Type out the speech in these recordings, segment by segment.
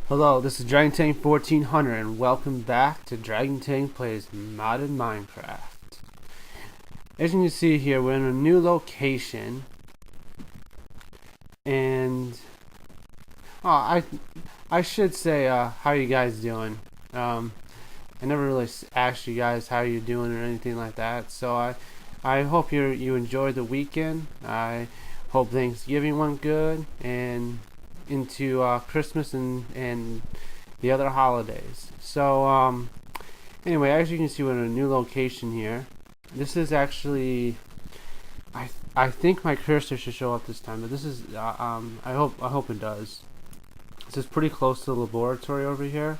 Hello, this is DragonTank 1400 and welcome back to DragonTank Plays Modded Minecraft. As you can see here, we're in a new location and I should say how you guys doing. I never really asked you guys how you're doing or anything like that, so I hope you enjoyed the weekend. I hope Thanksgiving went good and into Christmas and the other holidays. So anyway, as you can see, we're in a new location here. This is actually, I think my cursor should show up this time, but this is I hope it does. This is pretty close to the laboratory over here.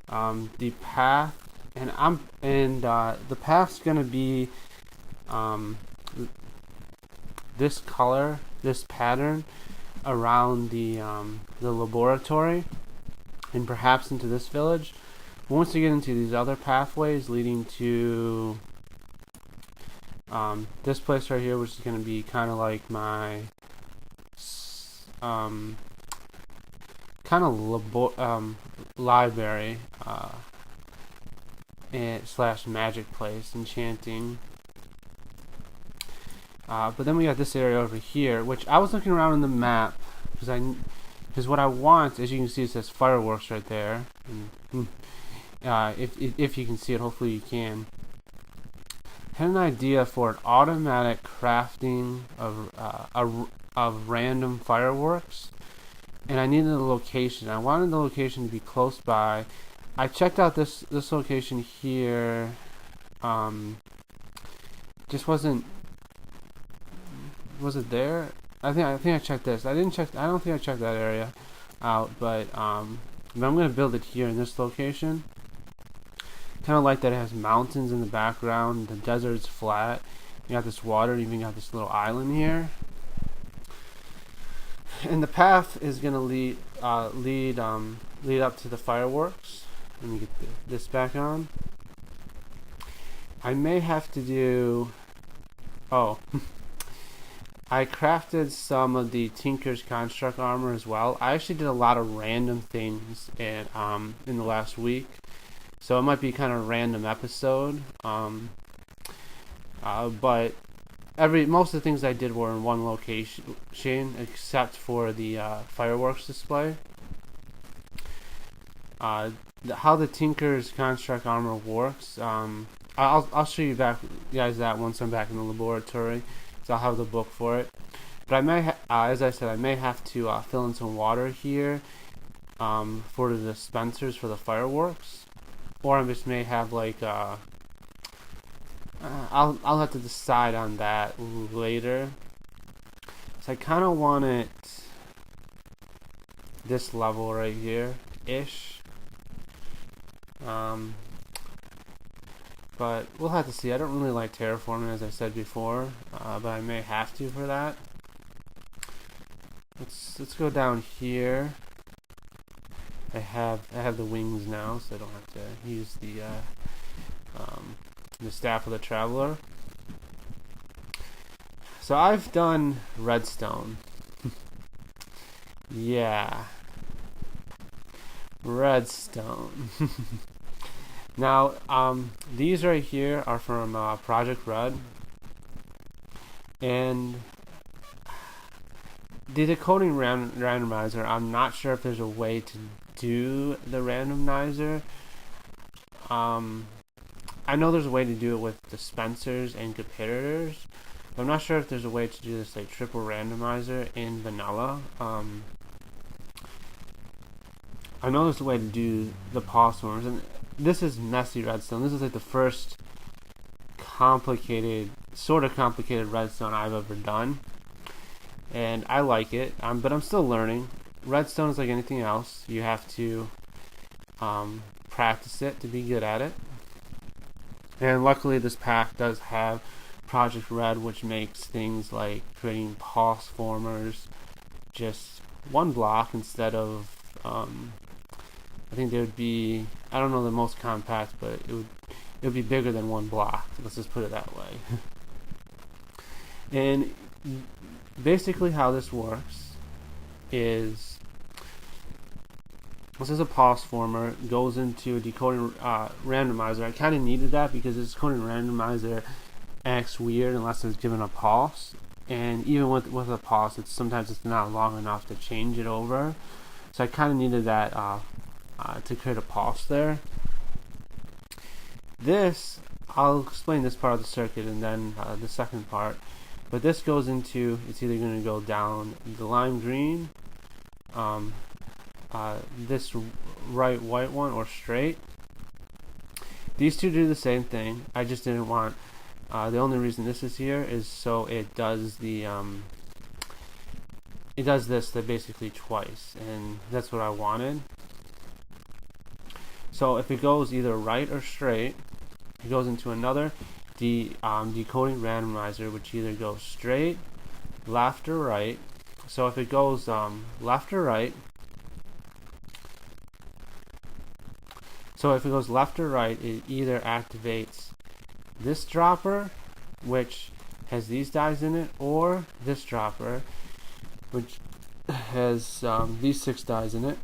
The path, and the path's gonna be this color, this pattern around the laboratory and perhaps into this village. Once you get into these other pathways leading to this place right here, which is going to be kind of like my library and slash magic place, enchanting. But then we got this area over here, which I was looking around in the map because what I want, as you can see, it says fireworks right there. And, if you can see it, hopefully you can. I had an idea for an automatic crafting of random fireworks, and I needed a location. I wanted the location to be close by. I checked out this location here. Just wasn't. Was it there? I think I checked this. I don't think I checked that area out, but I'm gonna build it here in this location. Kind of like that it has mountains in the background. The desert's flat. You got this water. You even got this little island here. And the path is gonna lead up to the fireworks. Let me get this back on. I may have to do. Oh. I crafted some of the Tinker's Construct armor as well. I actually did a lot of random things in the last week, so it might be kind of a random episode. But most of the things I did were in one location, except for the fireworks display. How the Tinker's Construct armor works, I'll show you guys that once I'm back in the laboratory. So I'll have the book for it, but I may, as I said, I may have to fill in some water here for the dispensers for the fireworks, or I just may have like I'll have to decide on that later. So I kind of want it this level right here ish. But we'll have to see. I don't really like terraforming, as I said before, but I may have to for that. Let's go down here. I have the wings now, so I don't have to use the staff of the traveler. So I've done redstone. Yeah, redstone. Now, these right here are from Project Red, and the decoding randomizer, I'm not sure if there's a way to do the randomizer. I know there's a way to do it with dispensers and comparators, but I'm not sure if there's a way to do this like triple randomizer in vanilla. I know there's a way to do the pulse forms, and this is messy redstone. This is like the first sort of complicated redstone I've ever done, and I like it. But I'm still learning. Redstone is like anything else. You have to practice it to be good at it. And luckily, this pack does have Project Red, which makes things like creating pulse formers just one block instead of I think there would be, I don't know the most compact, but it would be bigger than one block. Let's just put it that way. And basically how this works is this is a pulse former, goes into a decoding randomizer. I kind of needed that because this decoding randomizer acts weird unless it's given a pulse, and even with a pulse, sometimes it's not long enough to change it over. So I kind of needed that to create a pulse there. This, I'll explain this part of the circuit and then the second part. But this goes into, it's either going to go down the lime green, this right white one, or straight. These two do the same thing. I just didn't want, the only reason this is here is so it does the, it does this basically twice, and that's what I wanted. So if it goes either right or straight, it goes into another decoding randomizer, which either goes straight, left, or right. So if it goes left or right, it either activates this dropper, which has these dies in it, or this dropper, which has these 6 dies in it.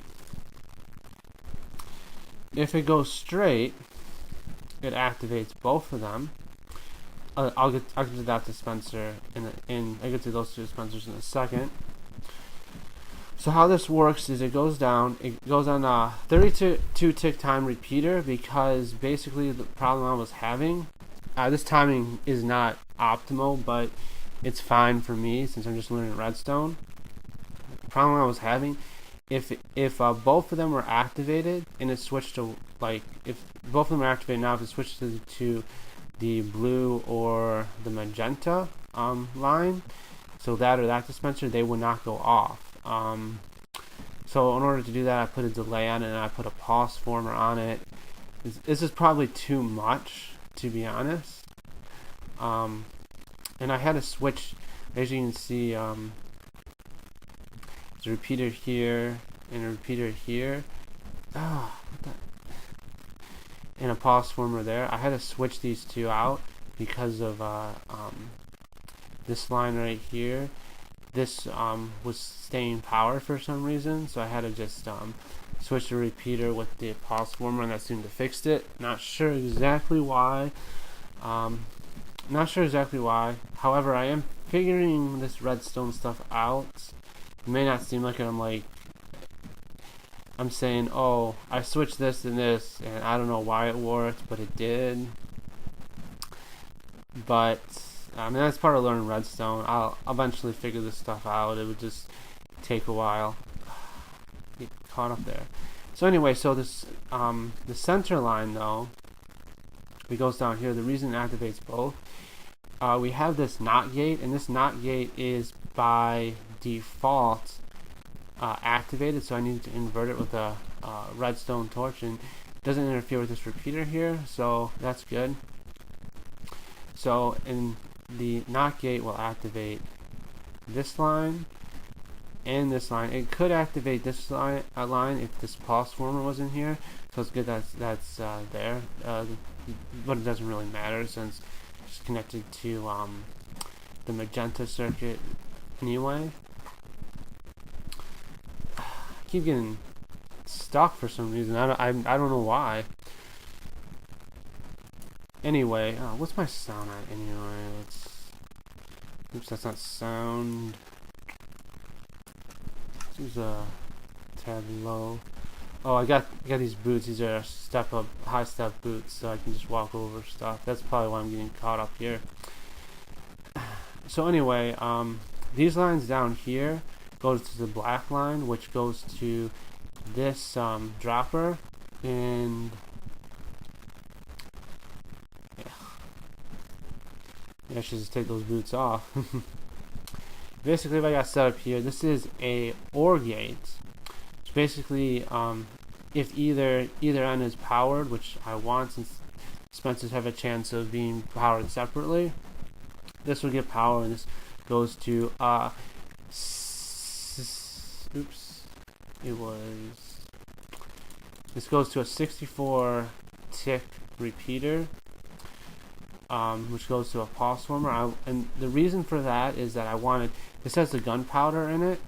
If it goes straight, it activates both of them. I'll get to that dispenser I'll get to those 2 dispensers in a second. So how this works is it goes on a 32 tick time repeater, because basically the problem I was having, this timing is not optimal, but it's fine for me since I'm just learning Redstone. The problem I was having, if both of them were activated and it switched to, like, if both of them are activated now, if it switched to the blue or the magenta line, so that or that dispenser, they would not go off. So in order to do that, I put a delay on it and I put a pulse former on it. This is probably too much, to be honest. And I had to switch, as you can see, there's a repeater here and a repeater here. And a pulse former there. I had to switch these 2 out because of this line right here. This was staying power for some reason, so I had to just switch the repeater with the pulse former, and that seemed to fix it. Not sure exactly why. However, I am figuring this redstone stuff out. It may not seem like it. I'm saying, oh, I switched this and this, and I don't know why it worked, but it did. But that's part of learning Redstone. I'll eventually figure this stuff out. It would just take a while. Get caught up there. So anyway, so this the center line though, it goes down here. The reason it activates both, we have this NOT gate, and this NOT gate is by default activated, so I need to invert it with a redstone torch, and it doesn't interfere with this repeater here, so that's good. So the NOT gate will activate this line and this line. It could activate this line if this pulse former was in here, so it's good that's there, but it doesn't really matter since it's connected to the magenta circuit anyway. I keep getting stuck for some reason. I don't know why. Anyway, what's my sound at anyway? Oops, that's not sound. This is a tad low. Oh, I got these boots. These are high step boots, so I can just walk over stuff. That's probably why I'm getting caught up here. So anyway, these lines down here goes to the black line, which goes to this dropper, and I should just take those boots off. Basically, what I got set up here, this is a OR gate. So basically, if either end is powered, which I want since dispensers have a chance of being powered separately, this will get power, and this goes to this goes to a 64 tick repeater, which goes to a pulse former. And the reason for that is that I wanted, this has the gunpowder in it.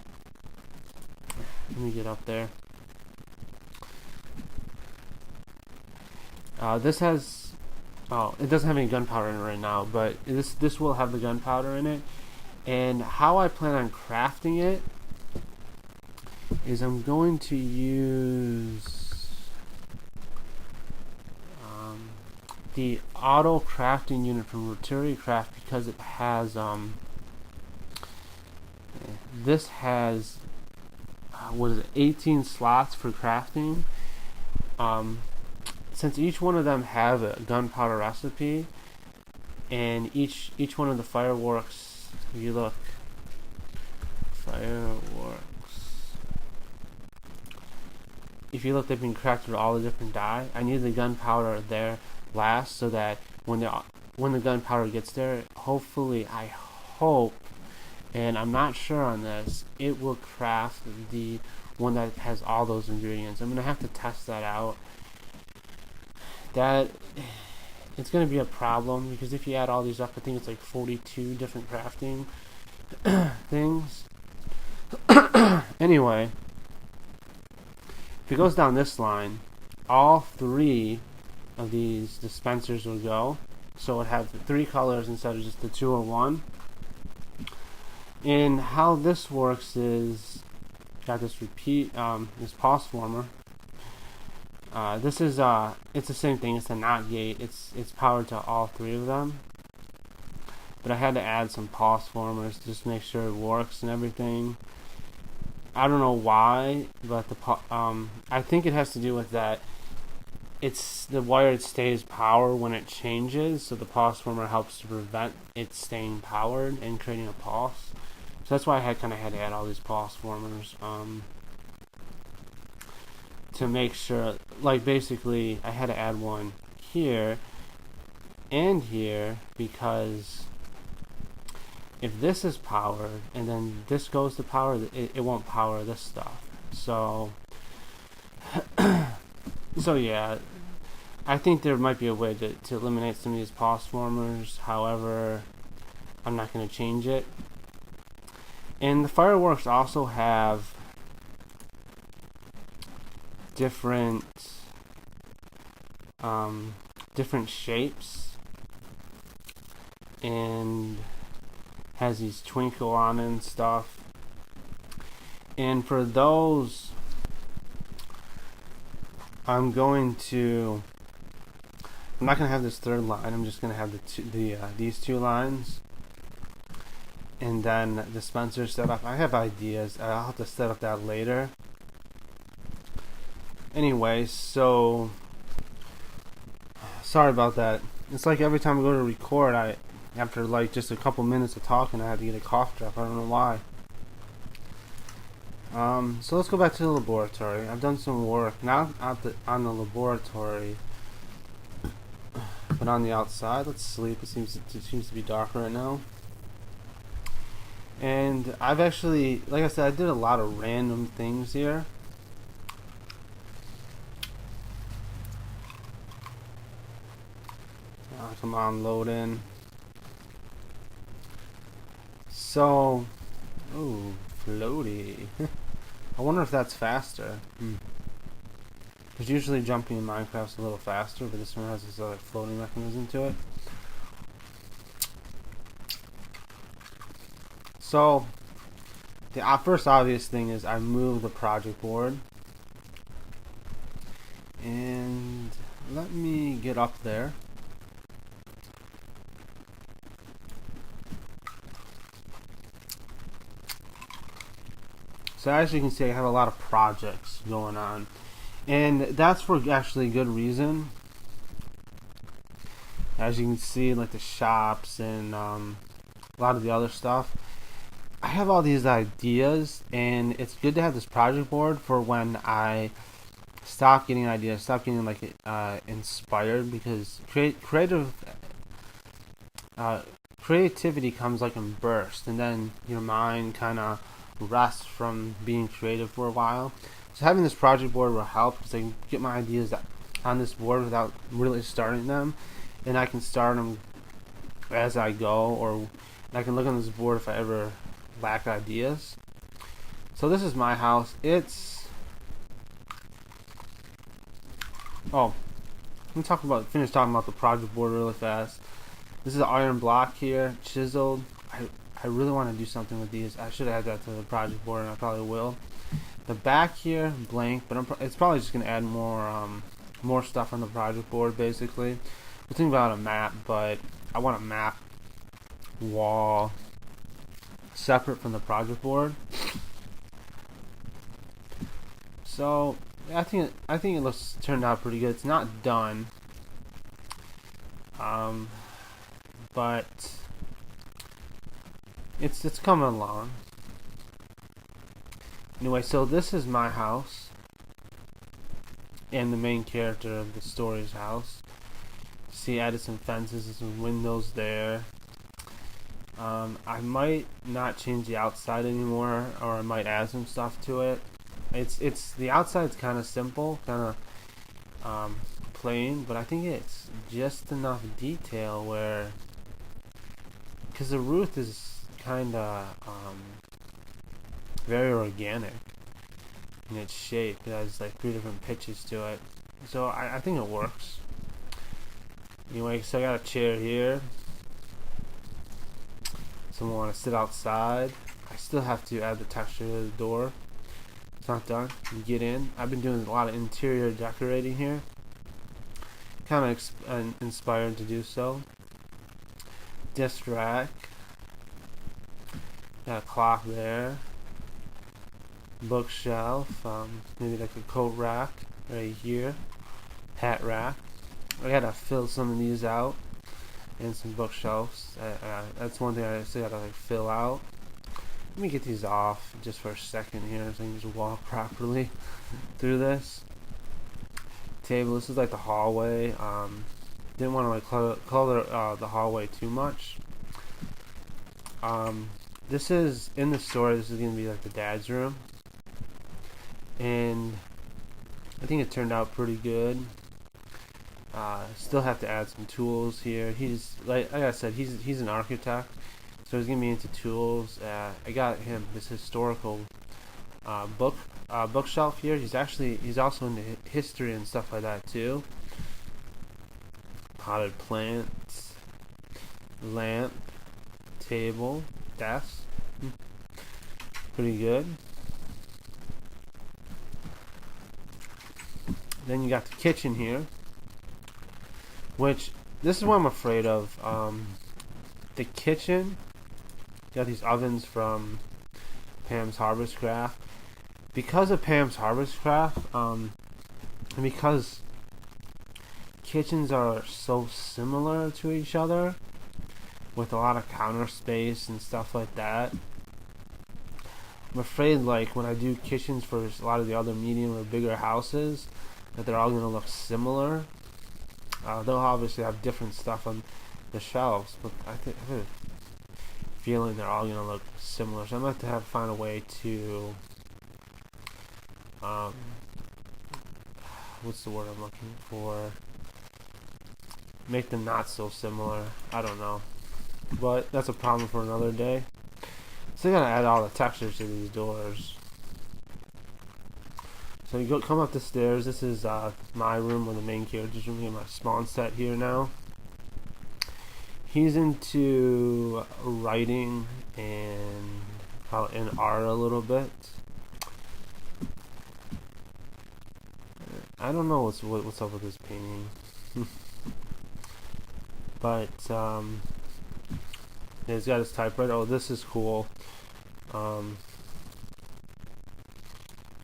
Let me get up there. This has, oh, it doesn't have any gunpowder in it right now, but this will have the gunpowder in it. And how I plan on crafting it is I'm going to use the auto crafting unit from Rotary Craft, because it has this has what is it, 18 slots for crafting. Since each one of them have a gunpowder recipe, and each one of the fireworks, if you look, if you look, they've been crafted with all the different dye. I need the gunpowder there last, so that when the gunpowder gets there, hopefully, I hope, and I'm not sure on this, it will craft the one that has all those ingredients. I'm gonna have to test that out. That it's gonna be a problem, because if you add all these up, I think it's like 42 different crafting things. Anyway, if it goes down this line, all 3 of these dispensers will go, so it has 3 colors instead of just the 2 or 1. And how this works is, got this this pulse former. This is it's the same thing. It's a NOT gate. It's powered to all 3 of them. But I had to add some pulse formers to just make sure it works and everything. I don't know why, but I think it has to do with that. It's the wire stays power when it changes, so the pulse former helps to prevent it staying powered and creating a pulse. So that's why I had to add all these pulse formers to make sure. Like, basically, I had to add one here and here, because if this is powered and then this goes to power, it won't power this stuff. So so yeah, I think there might be a way to eliminate some of these pulse formers. However, I'm not going to change it. And the fireworks also have different shapes, and has these twinkle on it and stuff. And for those, I'm not gonna have this 3rd line. I'm just gonna have these 2 lines, and then the dispenser set up. I have ideas. I'll have to set up that later. Anyway, so sorry about that. It's like every time I go to record, after like just a couple minutes of talking, I have to get a cough drop. I don't know why. So let's go back to the laboratory. I've done some work, not on the laboratory, but on the outside. Let's sleep. It seems to be dark right now. And I've actually, like I said, I did a lot of random things here. Come on, load in. So, ooh, floaty. I wonder if that's faster. Because usually jumping in Minecraft's a little faster, but this one has this other floating mechanism to it. So, the first obvious thing is I moved the project board. And let me get up there. So as you can see, I have a lot of projects going on, and that's for actually good reason. As you can see, like the shops and a lot of the other stuff, I have all these ideas, and it's good to have this project board for when I stop getting ideas, stop getting like inspired, because creativity comes like in bursts, and then your mind kind of rest from being creative for a while. So having this project board will help, because I can get my ideas on this board without really starting them, and I can start them as I go, or I can look on this board if I ever lack ideas. So this is my house. It's finish talking about the project board really fast. This is an iron block here, chiseled. I really want to do something with these. I should add that to the project board, and I probably will. The back here, blank, but it's probably just gonna add more stuff on the project board. Basically, we're thinking about a map, but I want a map wall separate from the project board. So I think it looks turned out pretty good. It's not done, but it's coming along. Anyway, so this is my house and the main character of the story's house. See, added some fences and some windows there. I might not change the outside anymore, or I might add some stuff to it. It's the outside's kind of simple, kind of plain, but I think it's just enough detail where, because the roof is kind of very organic in its shape. It has like 3 different pitches to it, so I think it works. Anyway, so I got a chair here. Someone want to sit outside. I still have to add the texture to the door. It's not done. You get in. I've been doing a lot of interior decorating here. Kind of inspired to do so. Disc rack. Got a clock there. Bookshelf. Maybe like a coat rack right here. Hat rack. I gotta fill some of these out. And some bookshelves. That's one thing I still gotta like fill out. Let me get these off just for a second here so I can just walk properly through this. Table. This is like the hallway. Didn't want to like color the hallway too much. This is in the story. This is gonna be like the dad's room, and I think it turned out pretty good. Still have to add some tools here. He's like I said, he's an architect, so he's gonna be into tools. I got him this historical bookshelf here. He's also into history and stuff like that too. Potted plants, lamp, table, desk. Pretty good. Then you got the kitchen here, which this is what I'm afraid of. The kitchen, got these ovens from Pam's Harvest Craft. Because of Pam's Harvest Craft, and because kitchens are so similar to each other, with a lot of counter space and stuff like that, I'm afraid like when I do kitchens for a lot of the other medium or bigger houses, that they're all going to look similar. They'll obviously have different stuff on the shelves, but I have a feeling they're all going to look similar. So I'm going to have to find a way to, what's the word I'm looking for? Make them not so similar. I don't know, but that's a problem for another day. So I gotta add all the textures to these doors. So you come up the stairs. This is my room, or the main character's room. Get my spawn set here now. He's into writing and art a little bit. I don't know what's up with this painting, but he's got his typewriter. Oh, this is cool. How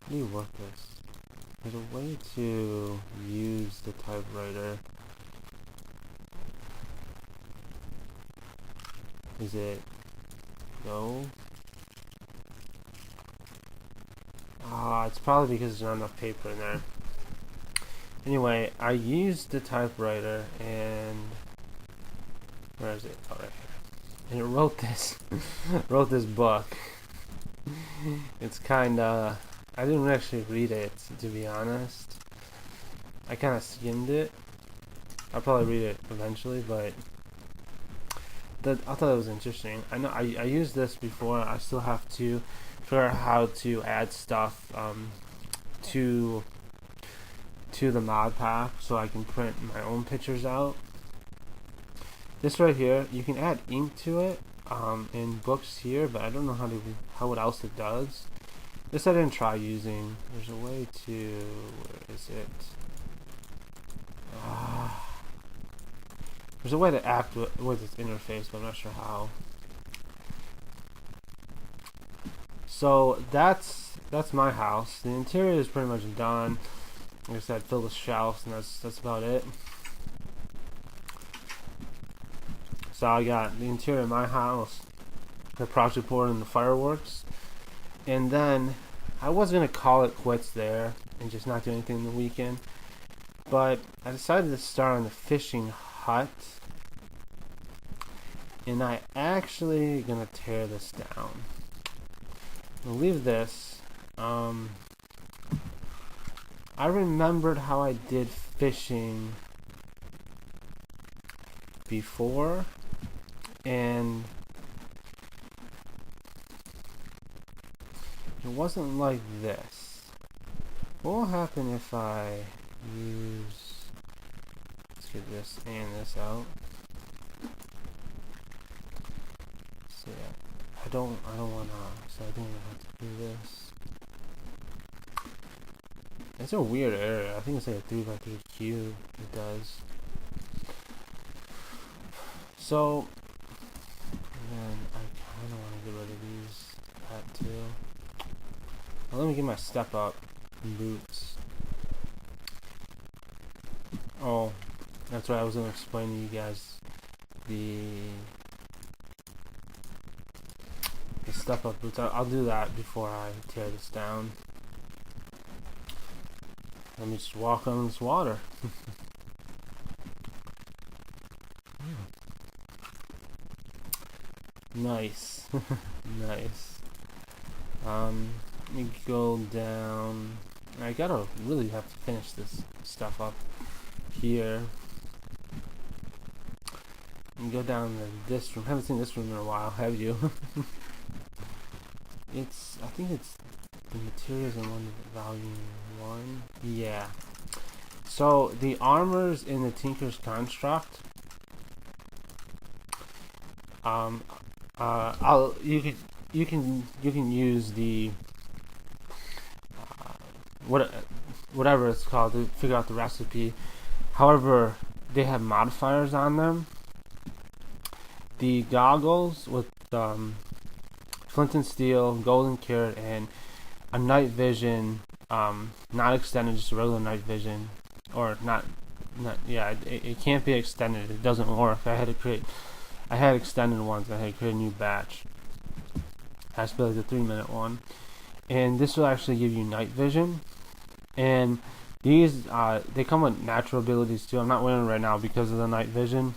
do you work this? There's a way to use the typewriter. Is it no? It's probably because there's not enough paper in there. Anyway, I used the typewriter, and where is it? Oh, right here. And it wrote this wrote this book. It's kinda, I didn't actually read it, to be honest. I kinda skimmed it. I'll probably read it eventually, but I thought it was interesting. I know I used this before. I still have to figure out how to add stuff to to the mod pack so I can print my own pictures out. This right here, you can add ink to it in books here, but I don't know how what else it does. This I didn't try using. There's a way to, where is it? There's a way to act with its interface, but I'm not sure how. So that's my house. The interior is pretty much done. Like I said, fill the shelves, and that's about it. So I got the interior of my house, the project board, and the fireworks. And then I was gonna call it quits there and just not do anything in the weekend, but I decided to start on the fishing hut, and I actually gonna tear this down. I'll leave this. I remembered how I did fishing before, and it wasn't like this. What will happen if I use, let's get this and this out. So yeah, I don't wanna, so I think I have to do this. It's a weird area. I think it's like a 3x3 cube. It does. So, and then I kind of want to get rid of that too. Now let me get my step up boots. Oh, that's right. I was going to explain to you guys the step up boots. I'll do that before I tear this down. Let me just walk on this water. Nice. Nice. Let me go down. I gotta really have to finish this stuff up here. And go down to this room. Haven't seen this room in a while, have you? I think it's the materials in volume 1. Yeah. So the armors in the Tinker's Construct. You can use the whatever it's called to figure out the recipe. However, they have modifiers on them. The goggles with flint and steel, golden carrot, and a night vision, not extended, just a regular night vision, or not. Yeah, it can't be extended. It doesn't work. I had extended ones. I had to create a new batch. Has to be like the 3-minute one, and this will actually give you night vision. And these they come with natural abilities too. I'm not wearing them right now because of the night vision,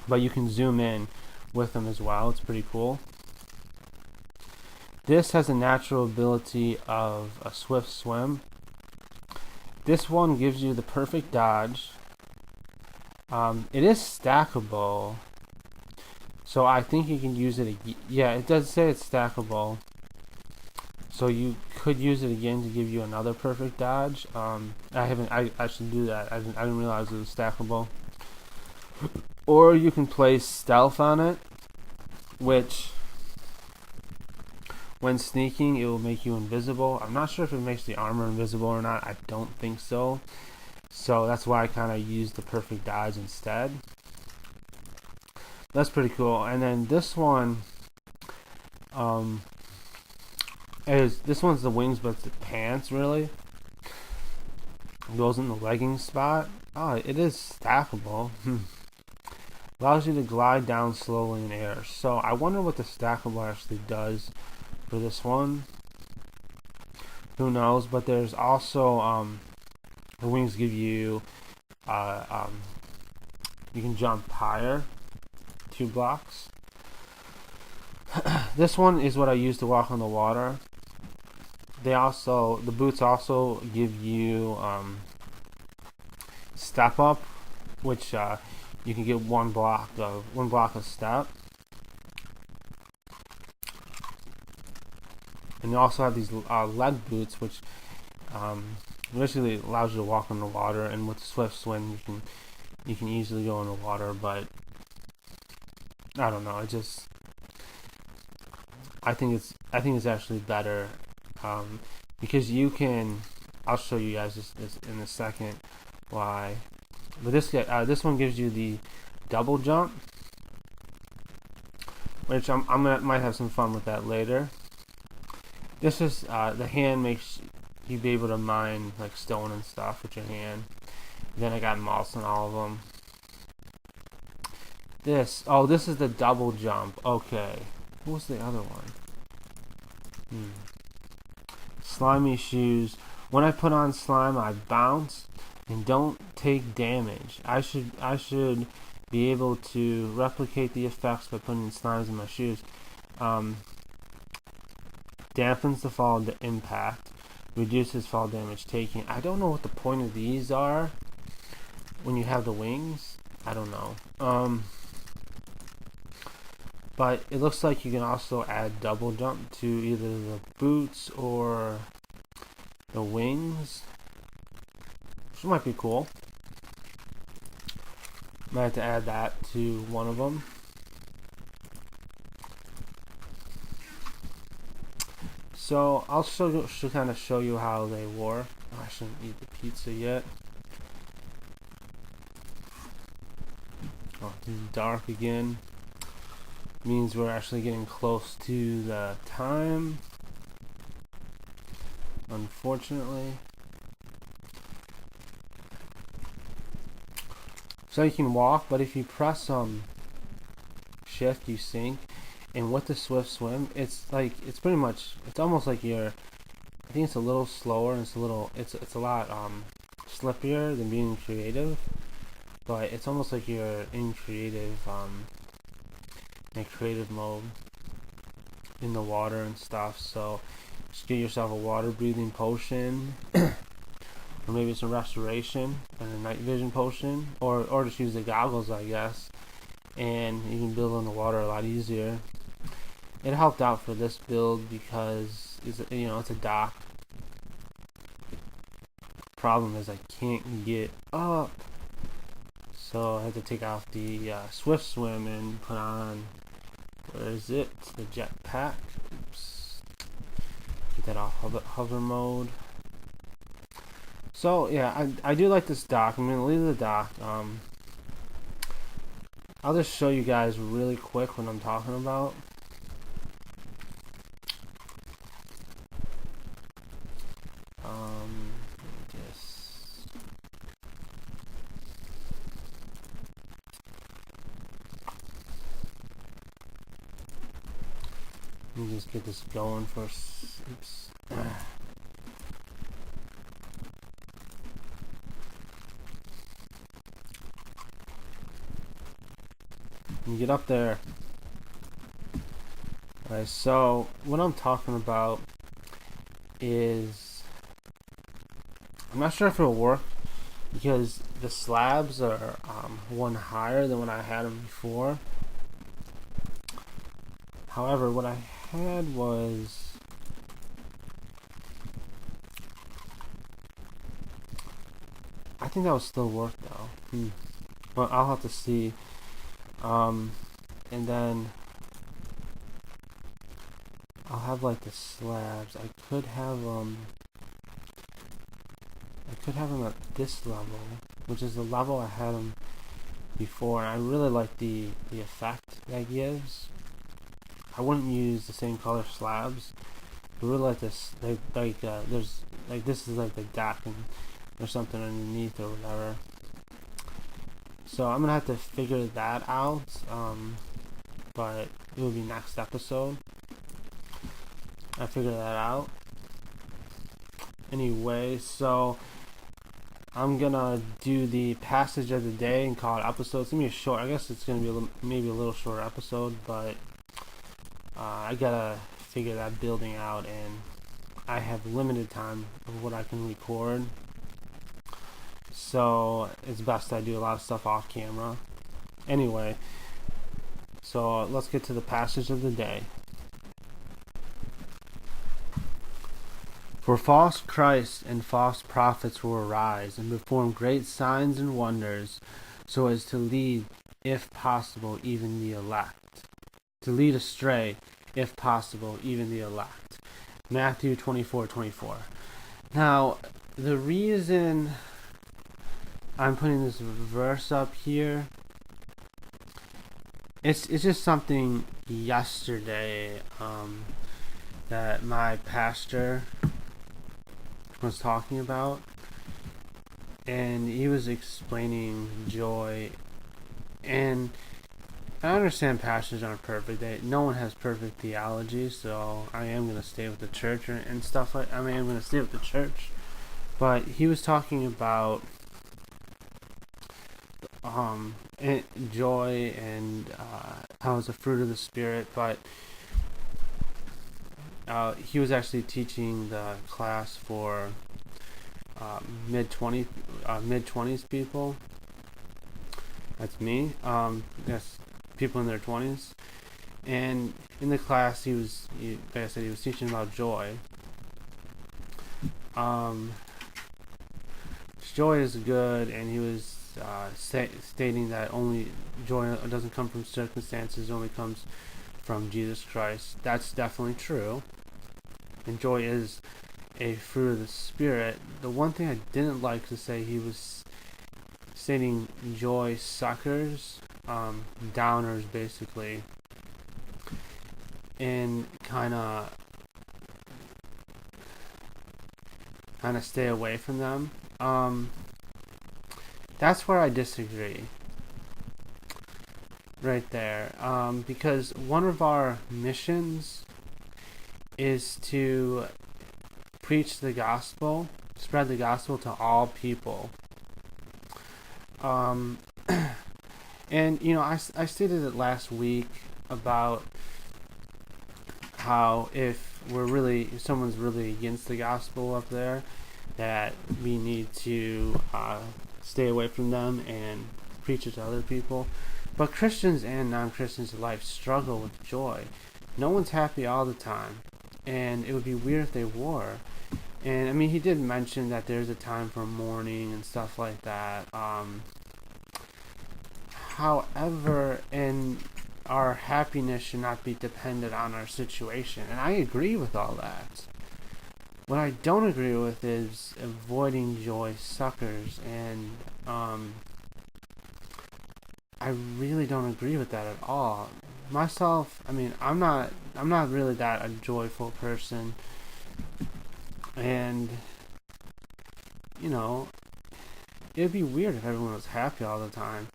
but you can zoom in with them as well. It's pretty cool. This has a natural ability of a swift swim. This one gives you the perfect dodge. It is stackable, so I think you can use it. Yeah, it does say it's stackable, so you could use it again to give you another perfect dodge. I should do that. I didn't realize it was stackable. Or you can place stealth on it, which, when sneaking, it will make you invisible. I'm not sure if it makes the armor invisible or not. I don't think so. So that's why I kind of used the perfect dodge instead. That's pretty cool. And then this one, this one's the wings, but it's the pants, really. It goes in the leggings spot. Oh, it is stackable. Allows you to glide down slowly in air. So I wonder what the stackable actually does for this one. Who knows? But there's also the wings give you you can jump higher 2 blocks. This one is what I use to walk on the water. The boots also give you step up, which you can get one block of step. And you also have these lead boots, which Basically allows you to walk on the water, and with Swift Swim you can easily go in the water. But I don't know. I think it's actually better, because you can. I'll show you guys this in a second why. But this one gives you the double jump, which might have some fun with that later. This is the hand makes you be able to mine like stone and stuff with your hand. Then I got moss on all of them. This is the double jump. Okay, what was the other one? Slimy shoes. When I put on slime, I bounce and don't take damage. I should be able to replicate the effects by putting slimes in my shoes. Dampens the fall impact, reduces fall damage taken. I don't know what the point of these are when you have the wings. I don't know. But it looks like you can also add double jump to either the boots or the wings, which might be cool. Might have to add that to one of them. So I'll kind of show you how they work. Oh, I shouldn't eat the pizza yet. Oh, it's dark again. Means we're actually getting close to the time, unfortunately. So you can walk, but if you press shift, you sink. And with the Swift Swim, it's almost like I think it's a little slower, and it's a lot slippier than being creative, but it's almost like you're in creative mode in the water and stuff. So just get yourself a water breathing potion, or maybe it's a restoration and a night vision potion, or just use the goggles, I guess, and you can build in the water a lot easier. It helped out for this build because it's a dock. Problem is I can't get up, so I had to take off the Swift Swim and put on, where is it? The jetpack. Oops. Get that off hover mode. So yeah, I do like this dock. I'm gonna leave the dock. I'll just show you guys really quick what I'm talking about. Let me just get this going first. Oops. Let me get up there. Alright, so what I'm talking about is, I'm not sure if it'll work because the slabs are one higher than when I had them before. However, what I had was, I think that would still work though. Well, I'll have to see. And then I'll have like the slabs. I could have them at this level, which is the level I had them before. And I really like the effect that gives. I wouldn't use the same color slabs. I really like this. There's like, this is like the deck, and there's something underneath or whatever. So I'm gonna have to figure that out. But it will be next episode. I figure that out. Anyway, so I'm gonna do the passage of the day and call it episode. It's gonna be a short. I guess it's gonna be maybe a little shorter episode, but I gotta figure that building out, and I have limited time of what I can record, so it's best I do a lot of stuff off camera. Anyway, so let's get to the passage of the day. For false Christs and false prophets will arise and perform great signs and wonders, so as to lead, if possible, even the elect. To lead astray, if possible, even the elect. Matthew 24:24. Now, the reason I'm putting this verse up here, it's just something yesterday that my pastor was talking about, and he was explaining joy. And I understand pastors aren't perfect. No one has perfect theology, so I am going to stay with the church and stuff like. I am going to stay with the church. But he was talking about joy and how it's a fruit of the Spirit. But he was actually teaching the class for mid-20s people. That's me. That's people in their 20s. And in the class, he was teaching about joy. Joy is good, and he was stating that only joy doesn't come from circumstances, it only comes from Jesus Christ. That's definitely true. And joy is a fruit of the Spirit. The one thing I didn't like to say, he was stating joy suckers, downers basically, and kind of stay away from them. That's where I disagree right there, because one of our missions is to preach the gospel, spread the gospel to all people. And I stated it last week about how if someone's really against the gospel up there, that we need to stay away from them and preach it to other people. But Christians and non-Christians alike struggle with joy. No one's happy all the time, and it would be weird if they were. And I mean, he did mention that there's a time for mourning and stuff like that. However, our happiness should not be dependent on our situation, and I agree with all that. What I don't agree with is avoiding joy suckers, and I really don't agree with that at all. Myself, I mean, I'm not really that a joyful person, and it'd be weird if everyone was happy all the time.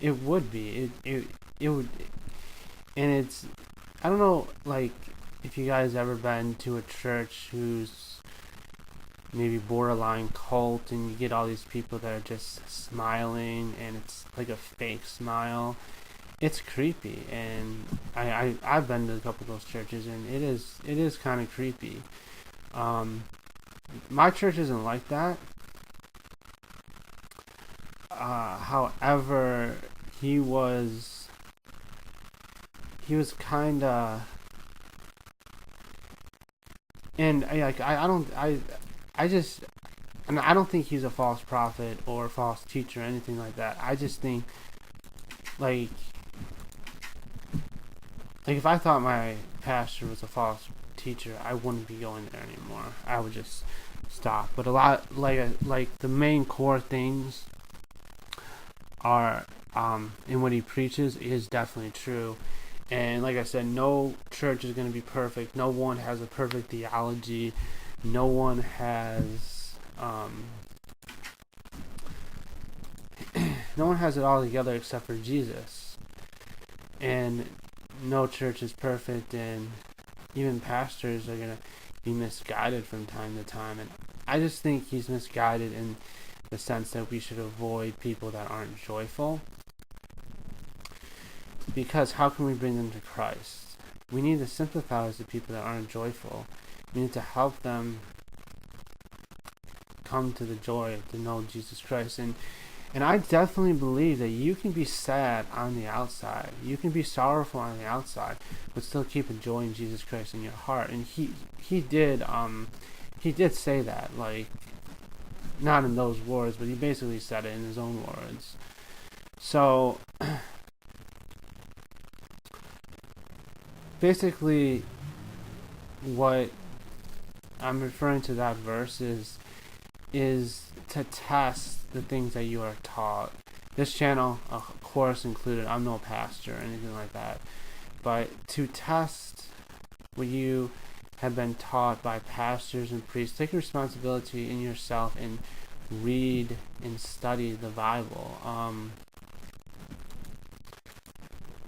It would be. It would, and it's. I don't know, like, if you guys ever been to a church who's maybe borderline cult, and you get all these people that are just smiling, and it's like a fake smile. It's creepy, and I've been to a couple of those churches, and it is kind of creepy. My church isn't like that. However, he was kind of, and I don't think he's a false prophet or a false teacher or anything like that. I just think, like if I thought my pastor was a false teacher, I wouldn't be going there anymore. I would just stop. But a lot, like the main core things are in what he preaches is definitely true. And like I said, no church is going to be perfect. No one has a perfect theology. No one has no one has it all together except for Jesus. And no church is perfect, and even pastors are going to be misguided from time to time. And I just think he's misguided in the sense that we should avoid people that aren't joyful. Because how can we bring them to Christ? We need to sympathize with people that aren't joyful. We need to help them come to the joy to know Jesus Christ. And And I definitely believe that you can be sad on the outside. You can be sorrowful on the outside, but still keep enjoying Jesus Christ in your heart. And he did say that, like, not in those words, but he basically said it in his own words. So basically what I'm referring to that verse is to test the things that you are taught. This channel, of course, included. I'm no pastor or anything like that, but to test what you have been taught by pastors and priests, take responsibility in yourself and read and study the Bible.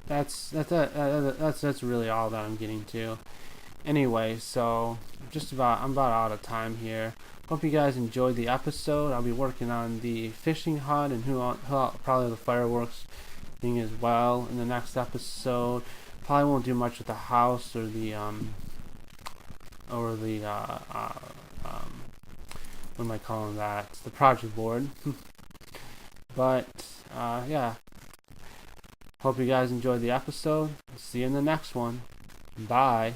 That's really all that I'm getting to. Anyway, so I'm about out of time here. Hope you guys enjoyed the episode. I'll be working on the fishing hut and probably the fireworks thing as well in the next episode. Probably won't do much with the house or the what am I calling that? It's the project board. But yeah. Hope you guys enjoyed the episode. See you in the next one. Bye.